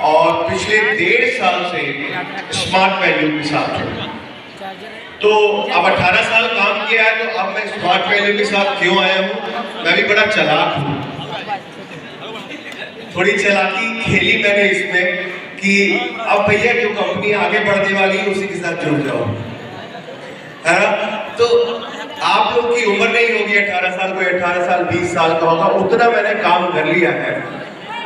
और पिछले 1.5 साल से स्मार्ट वैल्यू के साथ हूँ। तो अब 18 साल काम किया है, तो अब मैं स्मार्ट वैल्यू के साथ क्यों आया हूँ? मैं भी बड़ा चालाक हूँ, थोड़ी चालाकी खेली मैंने इसमें कि अब भैया जो कंपनी आगे बढ़ने वाली है उसी के साथ जुड़ जाओ, है ना? तो आप लोग की उम्र नहीं होगी 18 साल, कोई 18 साल 20 साल का होगा, उतना मैंने काम कर लिया है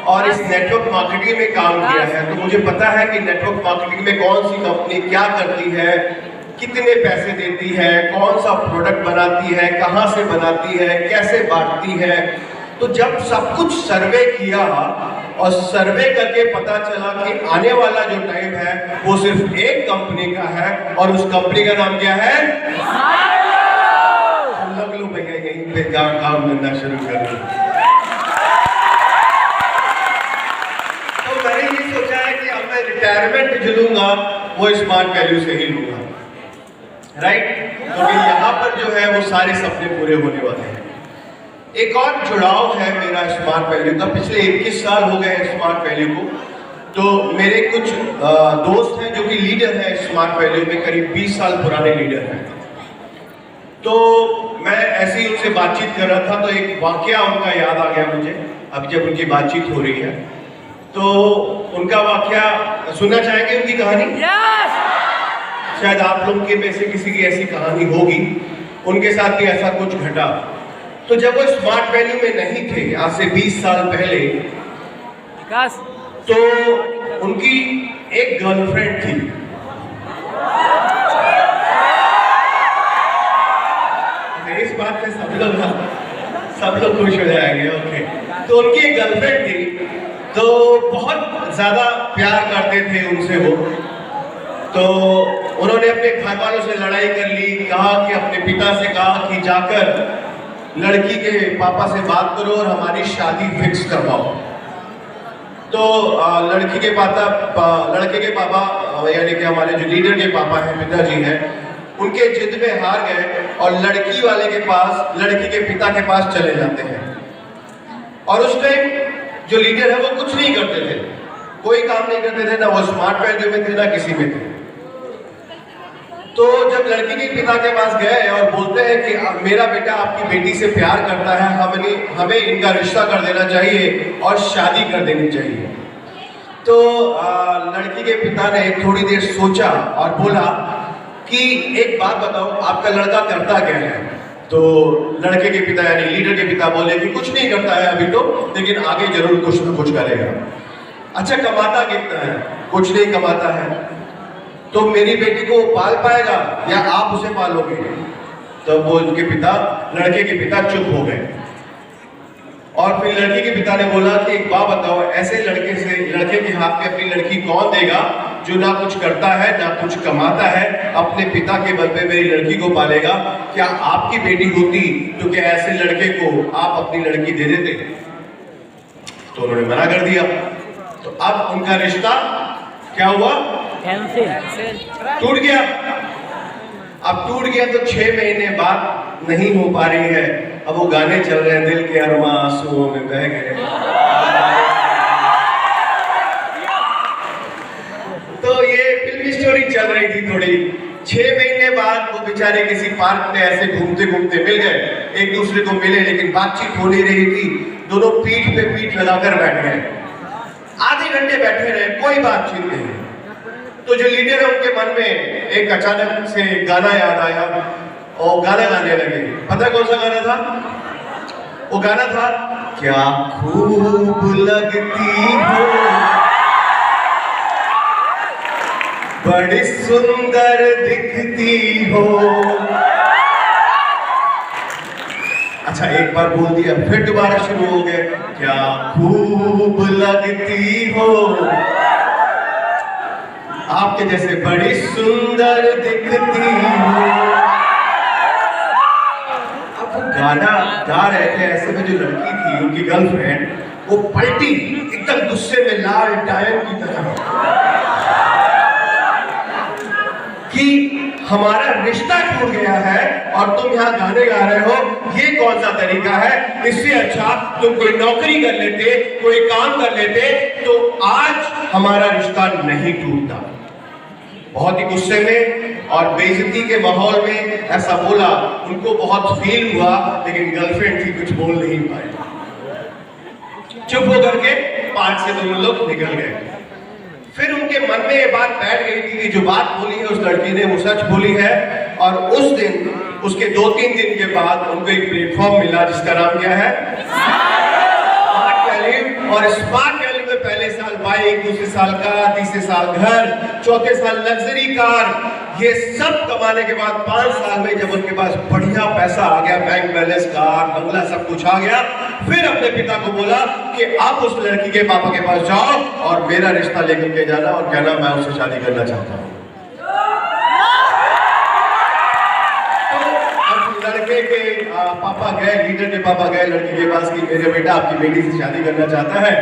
और इस नेटवर्क मार्केटिंग में काम किया है। तो मुझे पता है कि नेटवर्क मार्केटिंग में कौन सी कंपनी क्या करती है, कितने पैसे देती है, कौन सा प्रोडक्ट बनाती है, कहाँ से बनाती है, कैसे बांटती है। तो जब सब कुछ सर्वे किया और सर्वे करके पता चला कि आने वाला जो टाइम है वो सिर्फ एक कंपनी का है और उस कंपनी का नाम क्या है? हम लोग भैया यहीं पे काम करना शुरू कर दिया। तो मैंने ये सोचा है कि अब मैं रिटायरमेंट जो लूंगा वो स्मार्ट वैल्यू से ही लूंगा, राइट? क्योंकि यहाँ पर जो है वो सारे सपने पूरे होने वाले हैं। एक और जुड़ाव है मेरा स्मार्ट वैल्यू का, पिछले 21 साल हो गए स्मार्ट वैल्यू को। तो मेरे कुछ दोस्त हैं जो कि लीडर हैं स्मार्ट वैल्यू में, करीब 20 साल पुराने लीडर हैं। तो मैं ऐसे ही उनसे बातचीत कर रहा था तो एक वाकया उनका याद आ गया मुझे, अभी जब उनकी बातचीत हो रही है। तो उनका वाकया सुनना चाहेंगे, उनकी कहानी? शायद आप लोग के में से किसी की ऐसी कहानी होगी, उनके साथ भी ऐसा कुछ घटा। तो जब वो स्मार्ट वैल्यू में नहीं थे, आज से 20 साल पहले, तो उनकी एक गर्लफ्रेंड थी। इस बात पे सब लोग खुश हो जाएंगे, ओके। तो उनकी एक गर्लफ्रेंड थी, तो बहुत ज्यादा प्यार करते थे उनसे वो। तो उन्होंने अपने घर वालों से लड़ाई कर ली, कहा कि अपने पिता से कहा कि जाकर लड़की के पापा से बात करो और हमारी शादी फिक्स करवाओ। तो लड़के के पापा यानी कि हमारे जो लीडर के पापा हैं, पिताजी हैं, उनके जिद में हार गए और लड़की वाले के पास, लड़की के पिता के पास चले जाते हैं। और उस टाइम जो लीडर है वो कुछ नहीं करते थे, कोई काम नहीं करते थे, ना वो स्मार्ट वैल्यू में थे ना किसी में थे। तो जब लड़की के पिता के पास गए और बोलते हैं कि मेरा बेटा आपकी बेटी से प्यार करता है, हमें इनका रिश्ता कर देना चाहिए और शादी कर देनी चाहिए। तो लड़की के पिता ने थोड़ी देर सोचा और बोला कि एक बात बताओ, आपका लड़का करता क्या है? तो लड़के के पिता यानी लीडर के पिता बोले कि कुछ नहीं करता है अभी तो, लेकिन आगे जरूर कुछ ना कुछ करेगा। अच्छा, कमाता कितना है? कुछ नहीं कमाता है। तो मेरी बेटी को पाल पाएगा या आप उसे पालोगे? तो वो उनके पिता, लड़के के पिता चुप हो गए। और फिर लड़की के पिता ने बोला कि एक बात बताओ, ऐसे लड़के के हाथ में अपनी लड़की कौन देगा जो ना कुछ करता है ना कुछ कमाता है, अपने पिता के बल पे मेरी लड़की को पालेगा? क्या आपकी बेटी होती तो क्या ऐसे लड़के को आप अपनी लड़की दे देते? तो उन्होंने मना कर दिया। तो अब उनका रिश्ता क्या हुआ? टूट गया। अब टूट गया तो 6 महीने बाद नहीं हो पा रही है। अब वो गाने चल रहे हैं, दिल के अरमां आंसुओं में बह गए। तो ये फिल्मी स्टोरी चल रही थी थोड़ी। 6 महीने बाद वो बेचारे किसी पार्क में ऐसे घूमते घूमते मिल गए, एक दूसरे को मिले, लेकिन बातचीत हो नहीं रही थी। दोनों पीठ पे पीठ लगाकर बैठ गए, आधे घंटे बैठे रहे, कोई बातचीत नहीं। तो जो लीडर है उनके मन में एक अचानक से गाना याद आया और गाना गाने लगे। पता कौन सा गाना था? वो गाना था, क्या खूब लगती हो, बड़ी सुंदर दिखती हो। अच्छा, एक बार बोल दिया, फिर दोबारा शुरू हो गए, क्या खूब लगती हो, आपके जैसे बड़ी सुंदर दिखती हो। अब वो गाना गा रहे थे, ऐसे में जो लड़की थी उनकी गर्लफ्रेंड, वो पलटी एकदम गुस्से में लाल टायर की तरह कि हमारा रिश्ता टूट गया है और तुम यहाँ गाने गा रहे हो, ये कौन सा तरीका है? इससे अच्छा तुम कोई नौकरी कर लेते, कोई काम कर लेते, तो आज हमारा रिश्ता नहीं टूटता। बहुत ही गुस्से में और बेइज्जती के माहौल में ऐसा बोला, उनको बहुत फील हुआ, लेकिन गर्लफ्रेंड थी, कुछ बोल नहीं पाए। चुप होकर के पार्क से दोनों लोग निकल गए। फिर उनके मन में ये बात बैठ गई थी कि जो बात बोली है उस लड़की ने वो सच बोली है। और उस दिन, उसके 2-3 दिन के बाद उनको एक प्लेटफॉर्म मिला जिसका नाम क्या है? Smart value. और स्मार्ट वैल्यू में पहले साल बाइक, दूसरे साल कार, तीसरे साल घर, चौथे साल लग्जरी कार, ये सब कमाने के बाद 5 साल में जब उनके पास बढ़िया पैसा आ गया, बैंक बैलेंस, कार, बंगला, सब कुछ आ गया, फिर अपने पिता को बोला कि आप उस लड़की के पापा के पास जाओ और मेरा रिश्ता लेकर के जाना और कहना मैं उससे शादी करना चाहता हूँ। तो लड़के के पापा गए, लीडर के पापा गए लड़की के पास कि मेरे बेटा आपकी बेटी से शादी करना चाहता है।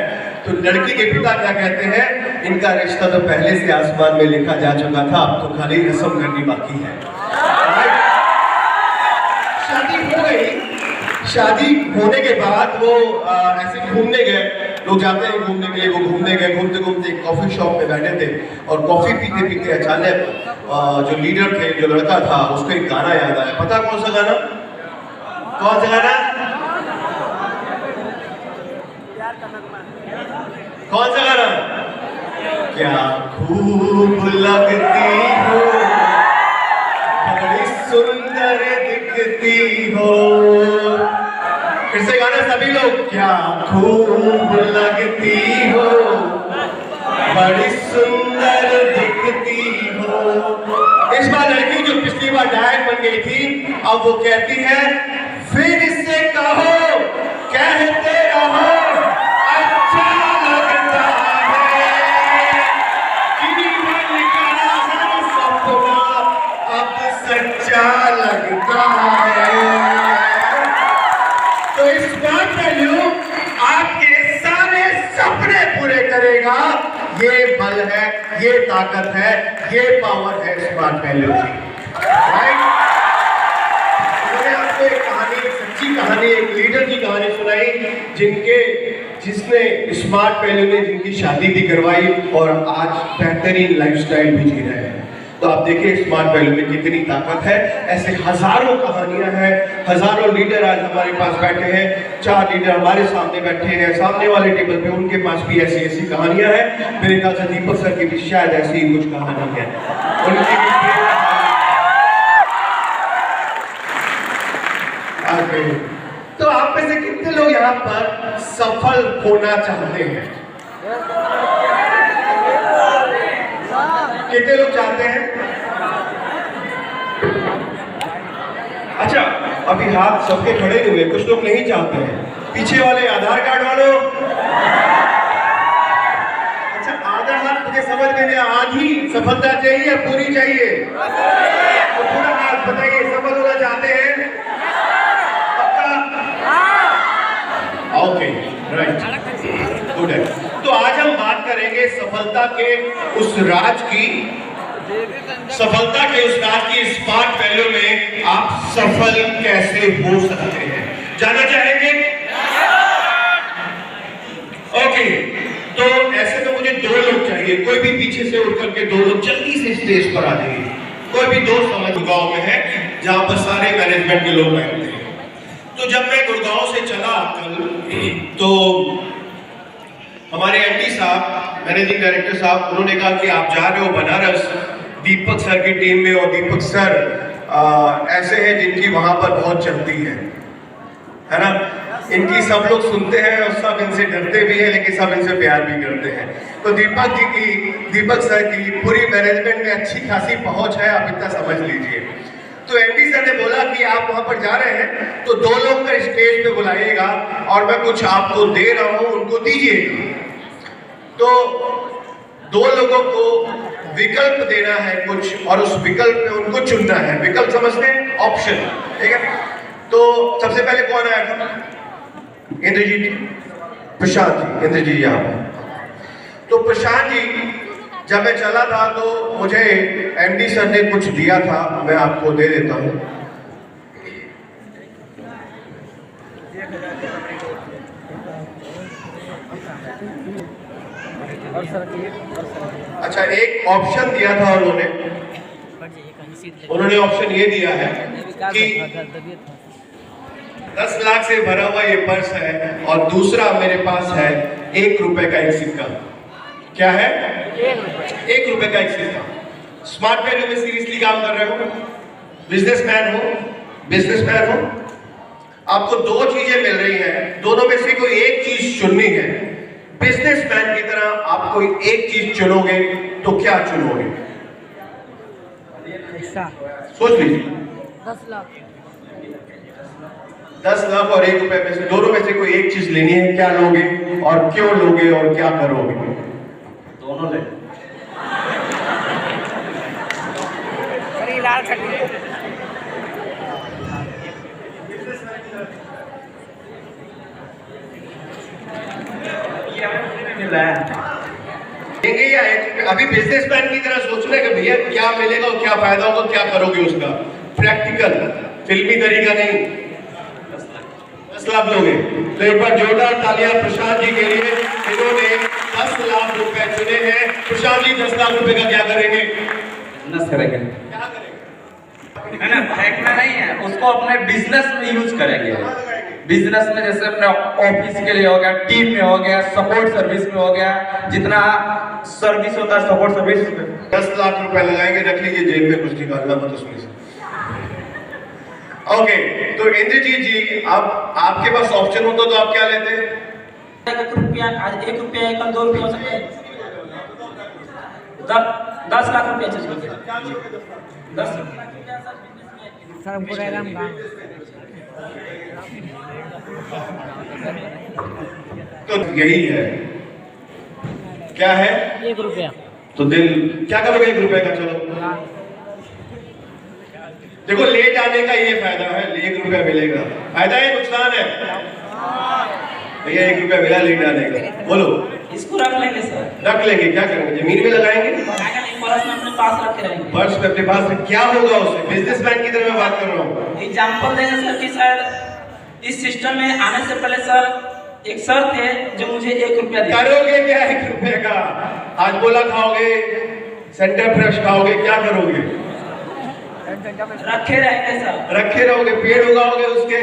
तो लड़की के पिता क्या कहते हैं? इनका रिश्ता तो पहले से आसमान में लिखा जा चुका था, अब तो खाली रस्म करनी बाकी है। शादी हो गई। शादी होने के बाद वो ऐसे घूमने गए, लोग जाते हैं घूमने के लिए, वो घूमने गए, घूमते घूमते एक कॉफी शॉप में बैठे थे और कॉफी पीते पीते अचानक जो लीडर थे, जो लड़का था, उसको एक गाना याद आया। पता कौन सा गाना? कौन सा गाना? कौन सा गाना? क्या खूब लगती हो, बड़ी सुंदर दिखती हो। फिर से गाना सभी लोग, क्या खूब लगती हो, बड़ी सुंदर दिखती हो। इस बार लड़की जो पिछली बार डायन बन गई थी, अब वो कहती है फिर इससे कहो, कहते रहो, अच्छा लगता है, जीवन का हर सपना अब सच्चा लगता है। तो इस बात का योग आपके सारे सपने पूरे करेगा। ये बल है, ये ताकत है, ये पावर है स्मार्ट वैल्यू की। राइट? मैंने आपको एक कहानी, एक सच्ची कहानी, एक लीडर की कहानी सुनाई जिसने स्मार्ट वैल्यू ने जिनकी शादी भी करवाई और आज बेहतरीन लाइफस्टाइल भी जी रहे हैं। तो आप देखिए स्मार्ट वैल्यू में कितनी ताकत है। ऐसे हजारों कहानियां हैं, हजारों लीडर आज हमारे पास बैठे हैं। 4 लीडर हमारे सामने बैठे हैं, सामने वाले टेबल पे उनके पास भी ऐसी ऐसी कहानियां हैं। मेरे ख्याल से दीपक सर की भी शायद ऐसी ही कुछ कहानी है। उनकी तो आप में से कितने लोग यहाँ पर सफल होना चाहते हैं? कितने लोग चाहते हैं? अच्छा, अभी हाथ सबके खड़े हुए, कुछ लोग नहीं चाहते हैं। पीछे वाले आधार कार्ड वालों, अच्छा आधा हाथ मुझे समझ में नहीं, आधी सफलता चाहिए या पूरी चाहिए? तो पूरा हाथ बताइए, सफल होना चाहते हैं? ओके, राइट, गुड है। तो आज हम बात करेंगे सफलता के उस राज की, स्मार्ट वैल्यू में आप सफल कैसे हो सकते हैं, जानना चाहेंगे? ओके, तो ऐसे तो मुझे 2 लोग चाहिए, कोई भी पीछे से उठ करके 2 लोग जल्दी से स्टेज पर आ जाइए। कोई भी 2 समझ गांव में है जहां पर सारे मैनेजमेंट के लोग बैठते हैं। तो जब मैं गुड़गांव से चला कल, तो हमारे एमडी साहब, मैनेजिंग डायरेक्टर साहब, उन्होंने कहा कि आप जा रहे हो बनारस दीपक सर की टीम में, और दीपक सर ऐसे हैं जिनकी वहां पर बहुत चलती है ना। इनकी सब लोग सुनते हैं और सब इनसे डरते भी हैं, लेकिन सब इनसे प्यार भी करते हैं। तो दीपक सर की पूरी मैनेजमेंट में अच्छी खासी पहुंच है, आप इतना समझ लीजिए। तो एमडी सर ने बोला कि आप वहां पर जा रहे हैं तो 2 लोग का स्टेज पे बुलाइएगा और मैं कुछ आपको दे रहा हूं, उनको दीजिएगा। तो 2 लोगों को विकल्प देना है कुछ, और उस विकल्प में उनको चुनना है। विकल्प समझते हैं? ऑप्शन, ठीक है। तो सबसे पहले कौन आया था? इंद्रजीत जी, प्रशांत जी, इंद्रजीत यहाँ पर। तो प्रशांत जी जब मैं चला था तो मुझे एमडी सर ने कुछ दिया था, मैं आपको दे देता हूँ। अच्छा, एक ऑप्शन दिया था उन्होंने ऑप्शन ये दिया है कि 10 लाख से भरा हुआ ये पर्स है और दूसरा मेरे पास है 1 रुपए का एक सिक्का। क्या है? 1 रुपए का एक सिक्का। स्मार्ट वैल्यू में सीरियसली काम कर रहे हो, बिजनेसमैन हो, आपको 2 चीजें मिल रही हैं, दोनों में से कोई एक चीज चुननी है। बिजनेसमैन की तरह आप कोई एक चीज चुनोगे तो क्या चुनोगे? सोच लीजिए। 10 लाख और 1 रुपए में से दोनों में से कोई एक चीज लेनी है, क्या लोगे और क्यों लोगे और क्या करोगे? दोनों ले। देंगे या अभी बिजनेसमैन की तरह सोच रहे कि भैया क्या मिलेगा और क्या फायदा होगा, क्या करोगे उसका? प्रैक्टिकल, फिल्मी तरीका नहीं। 10 लाख लोगे तो एक बार जोरदार तालियां प्रशांत जी के लिए, इन्होंने 10 लाख रुपए चुने हैं। प्रशांत जी 10 लाख रुपए का क्या करेंगे? बिजनेस करेंगे। क्या करेंगे? है ना, फेंकना नहीं है, उसको अपने बिजनेस में यूज करेंगे। बिजनेस में जैसे अपने ऑफिस के लिए हो गया, टीम में हो गया, सपोर्ट सर्विस में हो गया, जितना सर्विस होता है सपोर्ट सर्विस में 10 लाख रुपए लगाएंगे। रख लीजिए जेब में, कुछ निकालना मत उसमें से। ओके, तो इंद्रजीत जी, अब आपके पास ऑप्शन होता तो आप क्या लेते? 1 रुपया, आज 1 रुपया कल 2 रुपया हो सकता है। 10 लाख रुपया चाहिए। 10 तो यही है, क्या है? 1 रुपया। तो दिल क्या करोगे 1 रुपए का? चलो देखो, ले जाने का ये फायदा है, 1 रुपया मिलेगा। फायदा है, नुकसान है? भैया 1 रुपया मिला ले जाने का, बोलो। इसको रख लेंगे सर। रख लेंगे, क्या करेंगे? जमीन में लगाएंगे? पर्स में अपने पास रखे रहेंगे। पर्स में अपने पास क्या होगा उससे? बिजनेसमैन की तरह मैं बात कर रहा हूँ। एग्जाम्पल देंगे सर कि सर इस सिस्टम में आने से पहले सर एक शर्त है जो मुझे 1 रुपया दे। करोगे क्या 1 रुपए का? आज बोला खाओगे, सेंटर फ्रेश खाओगे, क्या करोगे? रखे रहेंगे सर। रखे रहोगे, पेड़ उगाओगे उसके,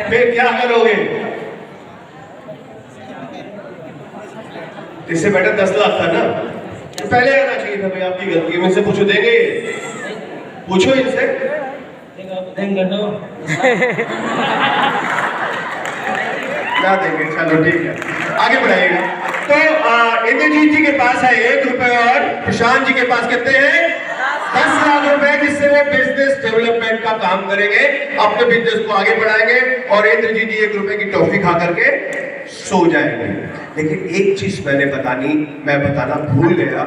फिर क्या करोगे? इससे बेटर 10 लाख था ना, तो पहले आना चाहिए था। भाई आपकी गलती है, मुझसे पूछो, देंगे? पूछो इनसे। देंगे तो क्या देंगे? चलो ठीक है, आगे बढ़ाइएगा। तो इंद्रजीत जी के पास है 1 रुपए और प्रशांत जी के पास कितने हैं? 10 लाख रुपए, जिससे वो बिजनेस डेवलपमेंट का काम करेंगे, अपने बिजनेस को आगे बढ़ाएंगे और इंद्रजीत जी 1 रुपए की टॉफी खा करके सो जाएंगे। लेकिन एक चीज मैं बताना भूल गया,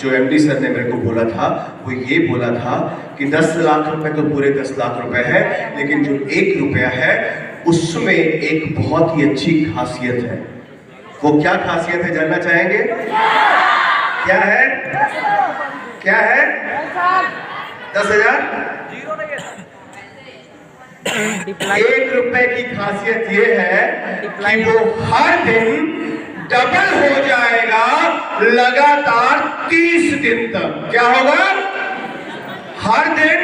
जो एमडी सर ने मेरे को बोला था, वो ये बोला था कि 10 लाख रुपए तो पूरे 10 लाख रुपए है, लेकिन जो 1 रुपया है उसमें एक बहुत ही अच्छी खासियत है। वो क्या खासियत है जानना चाहेंगे? क्या है? क्या है? 10,000। 1 रुपए की खासियत ये है कि वो हर दिन डबल हो जाएगा लगातार 30 दिन तक। क्या होगा? हर दिन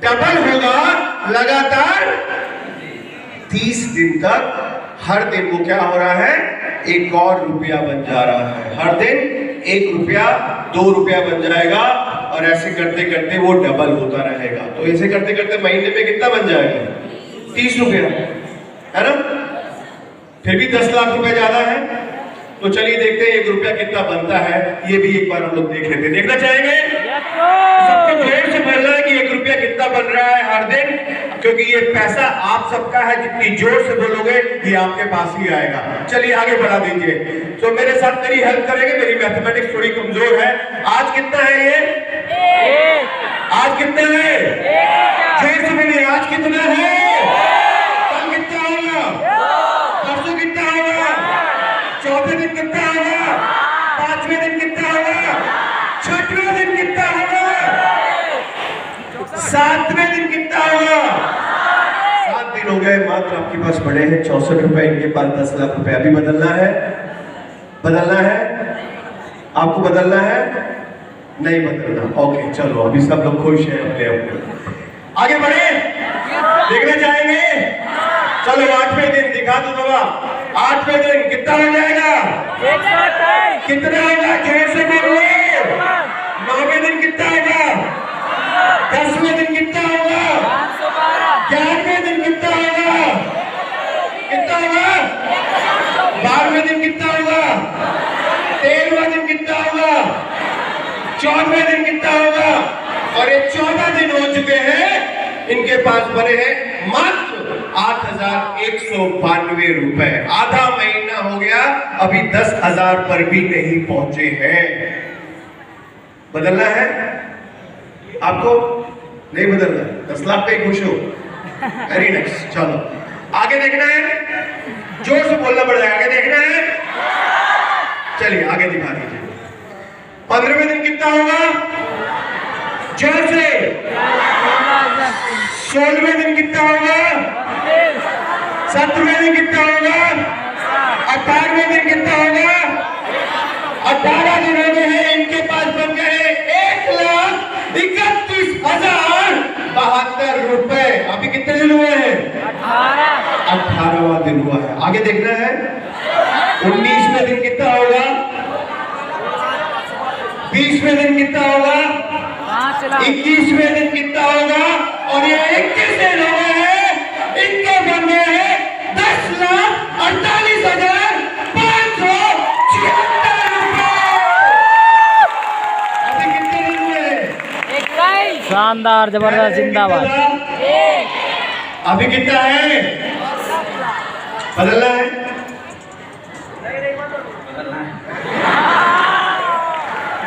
डबल होगा लगातार 30 दिन तक। हर दिन वो क्या हो रहा है? 1 और रुपया बन जा रहा है। हर दिन 1 रुपया 2 रुपया बन जाएगा और ऐसे करते करते वो डबल होता रहेगा। तो ऐसे करते करते महीने में कितना बन जाएगा? 30 रुपया, है ना? फिर भी 10 लाख रुपए ज्यादा है, तो चलिए देखते हैं 1 रुपया कितना बनता है। ये भी एक बार हम लोग देख लेते हैं। देखना चाहेंगे? सबको जोर से बोलना है कि 1 रुपया कितना बन रहा है हर दिन, क्योंकि ये पैसा आप सबका है। जितनी जोर से बोलोगे ये आपके पास ही आएगा। चलिए आगे बढ़ा दीजिए। तो मेरे साथ मेरी हेल्प करेंगे, मेरी मैथमेटिक्स थोड़ी कमजोर है। आज कितना है ये? आज कितना है? 6 से बोलिए, आज कितना है? कल कितना होगा? परसों कितना होगा? चौथे दिन कितना होगा? 5वें दिन कितना होगा? 7वें दिन कितना होगा? 7 दिन हो गए, मात्र आपके पास पड़े हैं 64 रुपए, इनके पास 10 लाख रुपए। अभी बदलना है, बदलना है, आपको बदलना है, नहीं बदलना। ओके चलो, अभी सब लोग खुश हैं अपने अपने। आगे बढ़े, देखने जाएंगे। चलो 8वें दिन दिखा दो बाबा। 8वें दिन कितना हो जाएगा? कितना होगा? जोर से बोलो। 9वें दिन कितना होगा? 10वें दिन कितना होगा? 11वें दिन कितना होगा? कितना होगा? 12वें दिन कितना होगा? 13वां दिन कितना होगा? 14वें दिन कितना होगा? और ये 14 दिन हो चुके हैं, इनके पास बने हैं मात्र 8,192 रुपए। आधा महीना हो गया, अभी 10,000 पर भी नहीं पहुंचे हैं। बदलना है आपको? नहीं बदलना? 10 लाख पे खुश हो? Very nice. चलो आगे देखना है, जोर से बोलना पड़ेगा। आगे देखना है, चलिए आगे दिखा दीजिए। 15वें दिन कितना होगा? जोर से। 16वें दिन कितना होगा? 17वें दिन कितना होगा? 18वें दिन कितना होगा? 18 दिन हो गए हैं, इनके पास बन गए 1,31,072 रुपए। अभी कितने दिन हुए हैं? 18वां दिन हुआ है। आगे देखना है। 19वें दिन कितना होगा? 20वें दिन कितना होगा? 21वें दिन कितना होगा? और ये 21 दिन हो गए हैं, इनके बन गए हैं 10,48,576 रुपए। अभी कितने दिन हुए? शानदार, जबरदस्त, जिंदाबाद। अभी कितना है? बदलना है?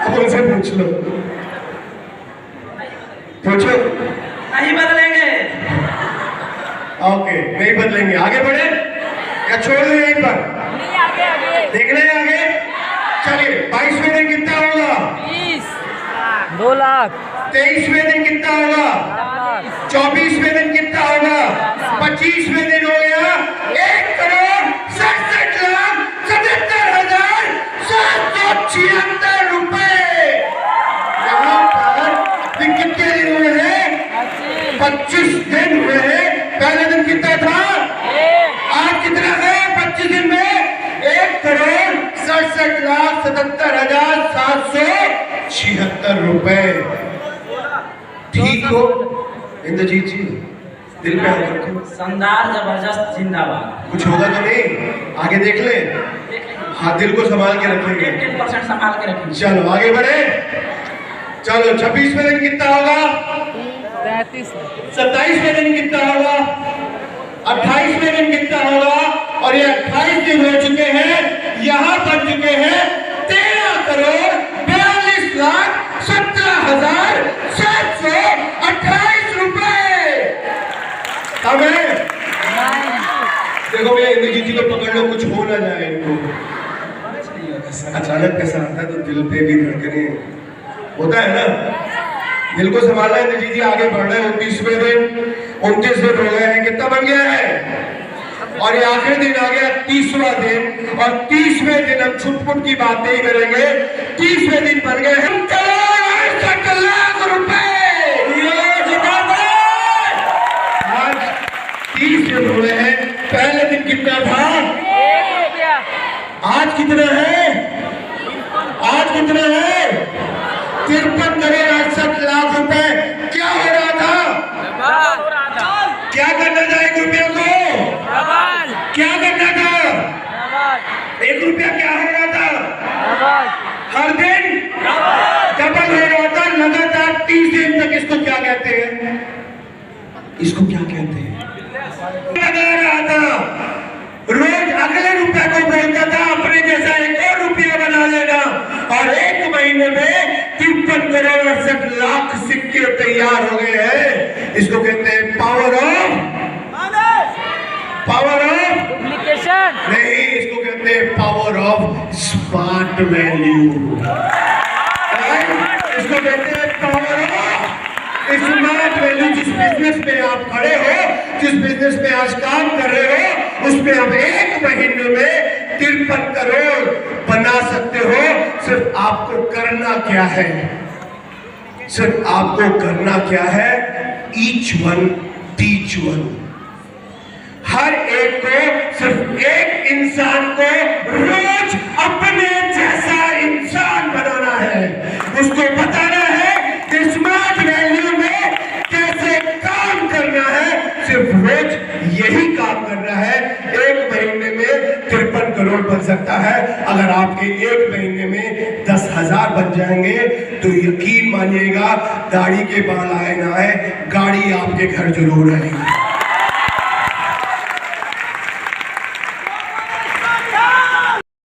अब उनसे पूछ लो, पूछो। नहीं बदलेंगे। ओके, नहीं बदलेंगे। आगे बढ़े या छोड़ दें यहीं पर? देखना है आगे। चलिए 22वें दिन कितना होगा? 2 लाख। 23वें दिन कितना होगा? 24वें दिन कितना होगा? 25वें दिन हो गया 1,67,77,776 रुपए। यहाँ पर कितने दिन हुए हैं? 25 दिन हुए हैं। पहले दिन कितना था? आज कितना है 25 दिन में? 1,67,77,776 रुपए। ठीक हो इंद्रजीत जी? दिल पे हाथ रखो। शानदार, जबरदस्त, जिंदाबाद। कुछ होगा तो नहीं? आगे देख ले। हाँ, दिल को संभाल के रखेंगे। 10% संभाल के रखेंगे। चलो आगे बढ़े। चलो 26वें दिन कितना होगा? 27वें दिन कितना होगा? 28वें दिन कितना होगा? और ये 28 दिन हो चुके हैं, यहां बन चुके हैं 13,42,17,728 रुपए। हमें देखो भैया, इंद्रजीत जी को पकड़ लो, कुछ हो ना जाए इनको। अचानक कैसा आता है तो दिल पे भी धड़कने होता है ना। दिल को संभालना है। इंद्रजीत जी आगे बढ़ रहे हैं। 29वें दिन, 29 दिन हो गए हैं। कितना बन गया है? और ये आखिरी दिन आ गया 30वां दिन। और 30वें दिन हम छुटपुट की बात नहीं करेंगे। 30वें दिन बन गए हैं 1,68 लाख रुपए। आज 30 दिन हुए हैं। पहले दिन कितना था? आज कितना है? आज कितना है? 53,68 रुपए। क्या हो रहा था? क्या करना था 1 रुपया को? क्या करना था? 1 रुपया क्या हो रहा था? हर दिन डबल हो रहा था लगातार 30 दिन तक। इसको क्या कहते हैं? इसको क्या कहते हैं? लगा रहा था, रोज अगले रुपए को बोलता था अपने जैसा 1 और रुपया बना लेना। और 1 महीने में 53,68 सिक्के तैयार हो गए हैं। इसको कहते हैं पावर ऑफ डुप्लीकेशन नहीं, इसको कहते हैं पावर ऑफ स्मार्ट वैल्यू। इसको कहते हैं पावर ऑफ स्मार्ट वैल्यू जिस बिजनेस में आप खड़े हो, जिस बिजनेस में आज काम कर रहे हो, उसमें आप 1 महीने में 53 करोड़ बना सकते हो। सिर्फ आपको करना क्या है, सिर्फ आपको करना क्या है, ईच वन टीच वन। हर एक को, सिर्फ एक इंसान को रोज अपने जैसा इंसान बनाना है। उसको बताना है कि स्मार्ट वैल्यू में कैसे काम करना है। सिर्फ रोज यही काम करना है। 1 महीने में 53 करोड़ बन सकता है। अगर आपके 1 महीने में 10,000 बन जाएंगे तो यकीन मानिएगा, दाढ़ी के बाल आए ना आए, गाड़ी आपके घर जरूर आएगी।